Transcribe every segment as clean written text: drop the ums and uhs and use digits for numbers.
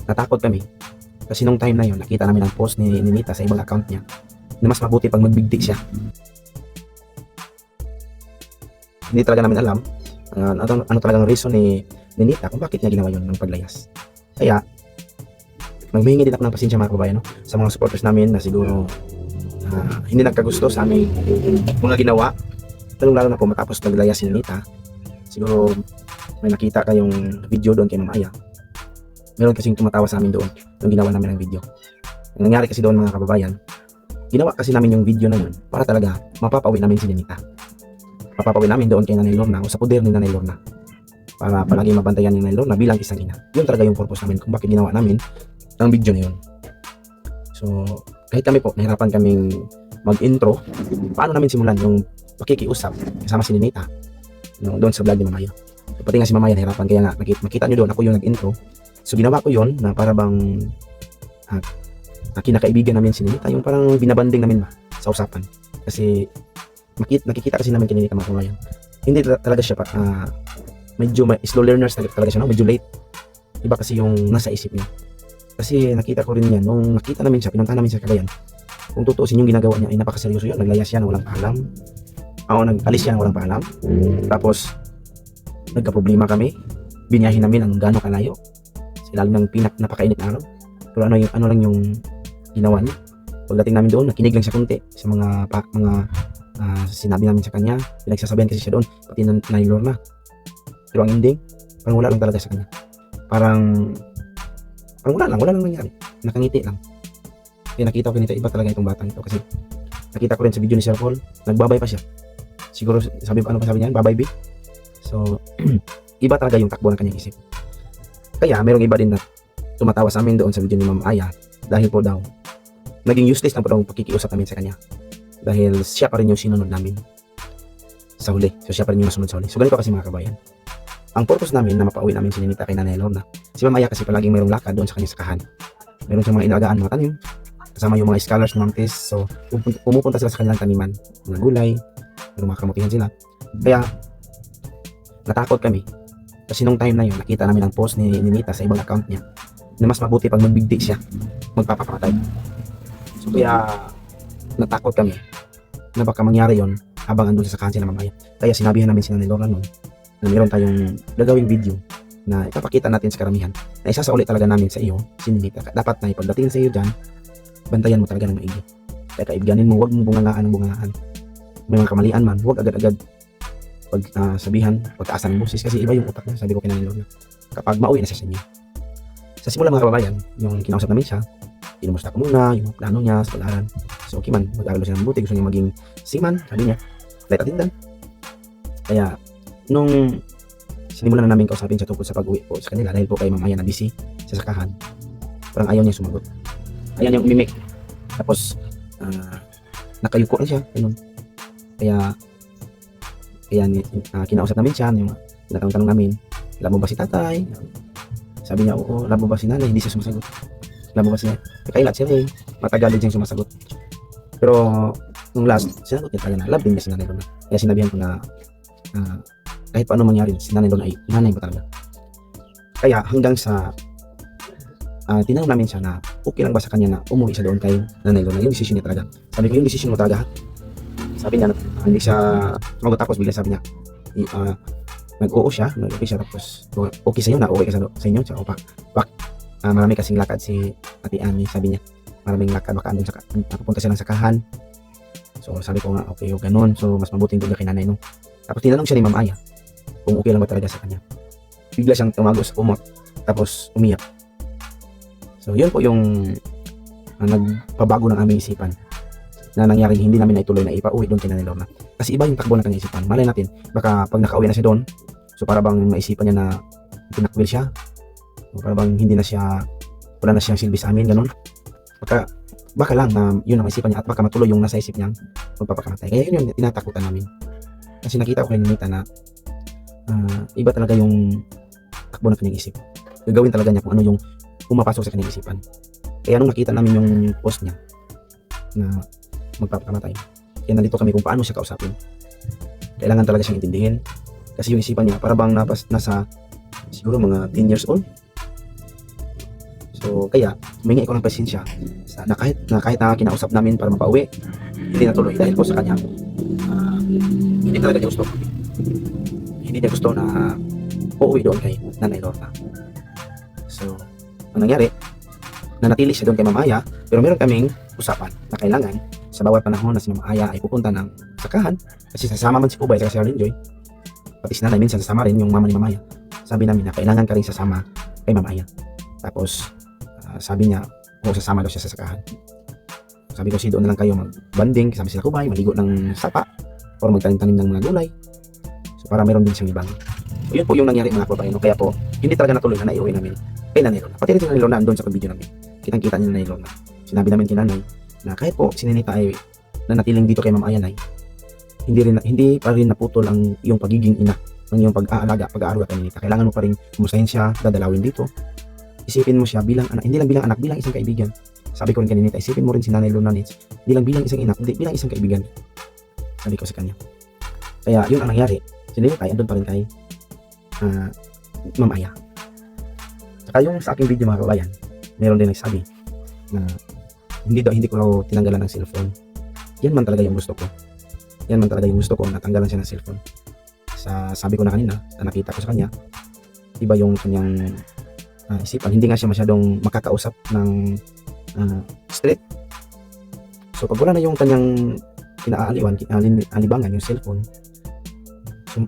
natakot kami. Kasi nung time na yun, nakita namin ang post ni Nita sa ibang account niya na mas mabuti pag magbigti siya. Hindi talaga namin alam ano talagang reason ni Nita kung bakit niya ginawa yun ng paglayas. Kaya, maghihingi din ako ng pasensya mga kababayan, no? Sa mga supporters namin na siguro hindi nagkagusto sa aming mga ginawa, lalo na po matapos naglayas si Nita. Siguro may nakita kayong video doon kay Ma'am Aya. Meron kasing tumatawa sa amin doon nung ginawa namin ang video. Ang nangyari kasi doon mga kababayan, ginawa kasi namin yung video na yun para talaga mapapauwi namin si Nita. Mapapauwi namin doon kay Nanay Lorna o sa poder ni Nanay Lorna para palagi mabantayan ni Nanay Lorna bilang isang ina. Yun talaga yung purpose namin kung bakit ginawa namin ang video na yun. So kahit kami po nahirapan kaming mag-intro, paano namin simulan yung pakikiusap kasama si Nita doon sa vlog ni Ma'am Aya. So, pati nga si Ma'am Aya nahirapan, kaya nga makita nyo doon ako yung nag-intro. So ginawa ko yun na para bang kinakaibigan namin si Nita, yung parang binabanding namin sa usapan. Kasi nakikita kasi namin kay Nita mga kababayan, hindi talaga siya medyo slow learners talaga siya, no? Medyo late. Iba kasi yung nasa isip niya. Kasi nakita ko rin yan nung nakita namin siya, pinunta namin sa Cagayan. Kung tutuusin yung ginagawa niya ay napakaseryoso yun. Naglayas siya na walang paalam. Nag-alis siya na walang paalam. Tapos nagka-problema kami. Binyahin namin ang gano'ng kalayo. Sa ilalim ng napakainit na araw. Pero ano lang yung ginawa niya. Pagdating namin doon, nakinig lang siya kunti sa mga sinabi namin sa kanya. Pinagsasabihan kasi siya doon, pati Nanay Lorna. Pero ang ending, parang wala lang talaga sa kanya. Parang wala lang nangyari. Nakangiti lang. Kaya nakita ko kanito, iba talaga itong batang ito. Kasi nakita ko rin sa video ni Sir Paul, nagbabay pa siya. Siguro sabi niya, babay B. So, iba talaga yung takbo ng kanyang isip. Kaya merong iba din na tumatawa sa amin doon sa video ni Ma'am Aya dahil po daw naging useless na po daw ang pakikiusap namin sa kanya. Dahil siya pa rin yung sinunod namin sa huli. So siya pa rin yung nasunod sa huli. So ganito kasi mga kabayan. Ang purpose namin na mapauwi namin si Nita kay Nanay Lorna. Si Ma'am Aya kasi palaging mayroong lakad doon sa kanyang sakahan. Meron siyang mga inaalagaan, mga tanim. Kasama yung mga scholars ng Ma'am Tess. So pumupunta sila sa kanilang taniman. Mga gulay. Merong mga kamutihan sila. Kaya natakot kami. Kasi nung time na yun, nakita namin ang post ni Nita sa ibang account niya na mas mabuti pag magbigti siya, magpapakatay. So kaya natakot kami na baka mangyari yon habang andun sa sakahan sila Ma'am Aya. Kaya sinabihan namin si Nanay Lorna noon na mayroon tayong gagawing video na ipapakita natin sa karamihan na isasauli talaga namin sa iyo si Nita. Dapat na ipagdating sa iyo dyan, bantayan mo talaga ng maigi. Kaya kaibiganin mo, huwag mong bungangaan. May mga kamalian man, huwag agad-agad pag sabihan, pagkaasan ng boses kasi iba yung utak niya. Sabi ko kay Nanay Lorna, kapag mauwi na siya sa inyo. Sa simula mga kababayan, yung kinausap namin siya, inumusta ko muna yung plano niya sa pag-aaral. So okay man, mag-aaral siya ng mabuti, gusto niya maging seaman, sabi niya, flight attendant. Kaya nung sinimulan na namin kausapin siya tungkol sa pag-uwi po sa kanila dahil po kay Ma'am Aya na busy sa sakahan, parang ayaw niya sumagot, ayaw niya umimik. Tapos nakayuko na siya, ganun. Kaya kinausap namin siya, yung tanong namin, labo ba si tatay? Sabi niya, oo. Labo ba si nanay? Hindi siya sumasagot. Labo ba siya? Kailat siya eh. Matagal din siyang sumasagot. Pero nung last, sinagot niya talaga na love din niya si Nanay Lorna. Kaya sinabihan ko na kahit paano mangyari, si Nanay Lorna ay nanay mo talaga. Kaya hanggang sa tinanong namin siya na okay lang ba sa kanya na umuwi siya doon kay Nanay Lorna. Yung decision niya talaga. Sabi ko, yung decision mo talaga. Sabi niya, hindi siya sumagot, tapos bigla sabi niya, nag-oo siya, nag-okay siya, tapos okay sa'yo na, okay ka sa inyo, tsaka marami kasing lakad si Ate Annie, sabi niya, maraming lakad, baka andun napupunta siya ng sakahan. So sabi ko nga, okay, o ganun, so mas mabuting doon kay nanay, no. Tapos tinanong siya ni Ma'am Aya kung okay lang ba talaga sa kanya. Bigla siyang tumagos, tapos umiyak. So yun po yung nagpabago ng aming isipan na nangyari, hindi namin naituloy na ipauwi doon kay Nanay Lorna. Kasi iba yung takbo ng kanyang isipan. Malay natin, baka pag nakauwi na siya doon, so para bang maisipan niya na tinakwil siya, o para bang hindi na siya, wala na siyang silbi sa amin, ganun. Baka lang na yun ang isipan niya at baka matuloy yung nasa isip niyang magpapakamatay. Kaya yun yung tinatakutan namin. Kasi nakita ko kay Nita na iba talaga yung takbo ng kanyang isip. Gagawin talaga niya kung ano yung pumapasok sa kanyang isipan. Kaya nung nakita namin yung post niya na magpapakamatay, kaya nandito kami kung paano siya kausapin. Kailangan talaga siyang intindihin kasi yung isipan niya para bang nasa siguro mga 10 years old. So So kaya humingi ako ng pasensya na kahit na kinausap namin para mapauwi, hindi natuloy dahil po sa kanya hindi talaga niya gusto. Hindi niya gusto na uuwi doon kay Nanay Lorna. So ang nangyari, nanatili siya doon kay Ma'am Aya, pero meron kaming usapan na kailangan sa bawat panahon na si Ma'am Aya ay pupunta ng sakahan, kasi sasama man si Ubay at si Arlene Joy, pati si Nanay minsan sasama rin yung mama ni Ma'am Aya. Sabi namin na kailangan ka rin sasama kay Ma'am Aya. Tapos sabi niya, sasama daw siya sa sakahan. Sabi ko, doon na lang kayo mag-banding, kasama sila Ubay, maligo ng sapa, or magtanim-tanim ng mga gulay. So para meron din siyang ibang. So yun po yung nangyari mga kababayan. Kaya po, hindi talaga natuloy na naiuwi namin kay Nanay Lorna. Pati rin si Nanay Lorna andun sa video namin. Kitang-kita niya Nanay Lorna. Sinabi namin kay Nanay na kahit po si Ninita ay nanatiling dito kay Ma'am Aya, Nay, hindi pa rin naputol ang iyong pagiging ina, ang iyong pag-aalaga, pag-aaruga kay Ninita. Kailangan mo pa rin kumustahin siya, dadalawin dito. Isipin mo siya bilang anak, hindi lang bilang anak, bilang isang kaibigan. Sabi ko rin kay Ninita, isipin mo rin si Nanay Lorna, hindi lang bilang isang ina, kundi bilang isang kaibigan. Sabi ko sa kanya. Kaya yun ang nangyari. Si Ninita ay andun pa rin kay Ma'am Aya. Saka yung sa aking video mga kabayan, meron din nagsabi na hindi ko raw tinanggalan ng cellphone. Yan man talaga yung gusto ko. Yan man talaga yung gusto ko, natanggalan siya ng cellphone. Sabi ko na kanina, na nakita ko sa kanya, iba yung kanyang isipan. Hindi nga siya masyadong makakausap ng straight. So pag wala na yung kanyang alibangan, yung cellphone, so,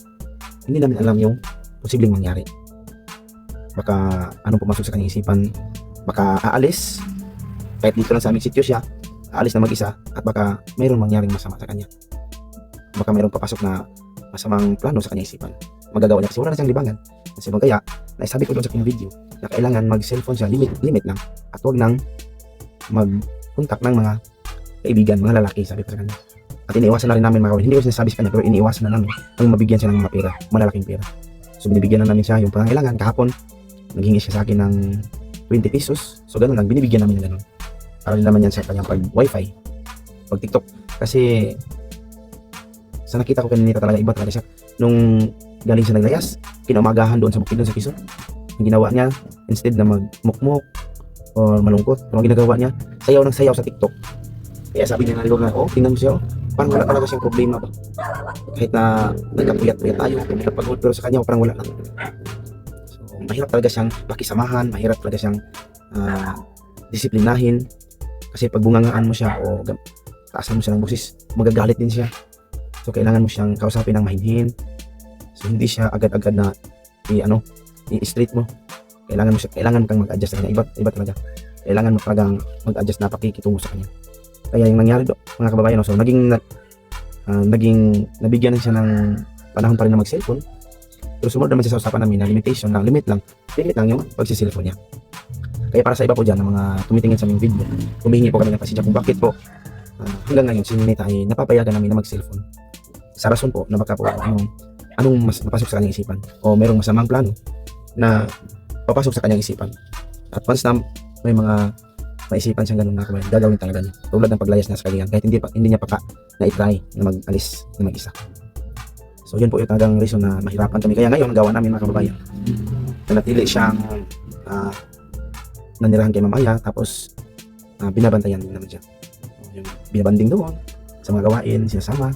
hindi namin alam yung posibleng mangyari. Baka anong pumasok sa kanyang isipan, baka aalis kahit dito lang sa aming sityo siya, aalis na mag-isa, at baka mayroong mangyaring masama sa kanya, baka mayroong papasok na masamang plano sa kanyang isipan, magagawa niya kasi wala na siyang libangan. Kasi kaya naisabi ko doon sa kanyang video na kailangan mag-cellphone siya, limit lang, at huwag nang mag-contact ng mga kaibigan, mga lalaki, sabi ko sa kanya. At iniiwasan na rin namin mga kawin, hindi ko sinasabi sa kanya, pero iniiwasan na namin ang mabigyan siya ng mga pera, malalaking pera. So binibigyan na namin siya yung pangangailangan. Kahapon naghingi siya sa akin ng 20 pesos, so gano'n lang, binibigyan namin ng gano'n. Para rin naman yan sa kanyang pag-wifi, pag-tiktok. Kasi sa nakita ko kay Ninita talaga, iba talaga siya. Nung galing siya naglayas, kinaumagahan doon sa bukid doon sa Quezon, ang ginawa niya, instead na magmukmok or malungkot, ang ginagawa niya, sayaw ng sayaw sa TikTok. Kaya sabi niya na, tingnan mo siya, parang wala talaga siyang problema ba. Kahit na nagkapuyat-puyat tayo, nagpagod, pero sa kanya parang wala lang. So mahirap talaga siyang pakisamahan, mahirap talaga siyang disiplinahin. Kasi pag bungangaan mo siya o taasan mo siya ng boses, magagalit din siya. So kailangan mo siyang kausapin ng mahinhin. So hindi siya agad-agad na i-straight mo. Kailangan mo kang mag-adjust sa kanya. Iba talaga. Kailangan mo talagang mag-adjust na pakikitungo sa kanya. Kaya yung nangyari mga kababayan, so naging nabigyan siya ng panahon pa rin na mag-cellphone. Pero sumunod naman siya sa usapan namin na limitation lang, limit lang yung pag-cellphone niya. Kaya para sa iba po dyan, ng mga tumitingin sa aming video, humihingi po kami ng pasensya kung bakit po hanggang ngayon si Ninita ay napapayagan namin na mag-cellphone. Sa rason po na baka po anong mas napasok sa kanyang isipan o merong masamang plano na papasok sa kanyang isipan. At once na may mga maisipan siyang ganun na kabayan, gagawin talaga niya. Tulad ng paglayas niya sa kaligan, kahit hindi niya pa na-try na mag-alis na mag-isa. So yun po yung talagang reason na mahirapan kami. Kaya ngayon, gawa namin mga kababayan, nanatili siyang nanirahan kay Ma'am Aya, tapos binabantayan din naman siya. Yung binabanding doon sa mga gawain, sinasama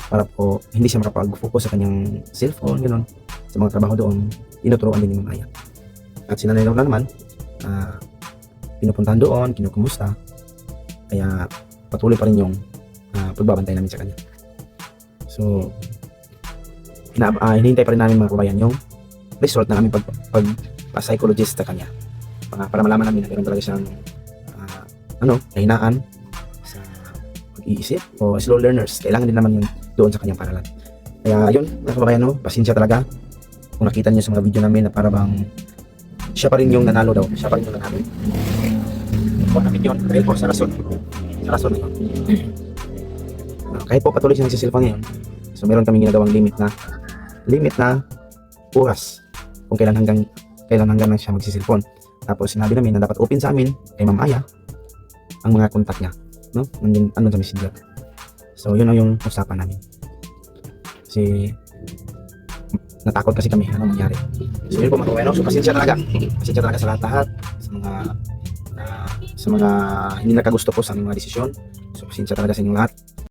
para po hindi siya makapag-focus sa kanyang cellphone, gano'n, sa mga trabaho doon, tinuturuan din ni Ma'am Aya. At si Nanay Lorna naman, pinupuntahan doon, kinukumusta, kaya patuloy pa rin yung pagbabantay namin sa kanya. So hinihintay pa rin namin mga kabayan yung result na aming pag-psychologist sa kanya, para malaman namin na meron talaga siyang kahinaan sa pag-iisip o slow learners. Kailangan din naman yun doon sa kanyang paralan. Kaya yun mga kababayan, pasensya talaga kung nakita niyo sa mga video namin na para bang siya pa rin yung nanalo daw, siya pa rin yung nanalo. Kung namin yun, dahil po sa rason na yun. Kahit po patuloy siya nagsisilpang ngayon, so meron kaming ginagawang limit na oras kung kailan hanggang lang siya magsisilpon. Tapos sinabi namin na dapat open sa amin kay Ma'am Aya ang mga contact niya, no? Nandun sa messenger. So yun ang yung usapan namin. Kasi natakot kasi kami anong mangyari. So yun po mga kababayan, so pasensya talaga sa lahat sa mga hindi nakagusto ko sa aming mga desisyon. So pasensya talaga sa inyong lahat.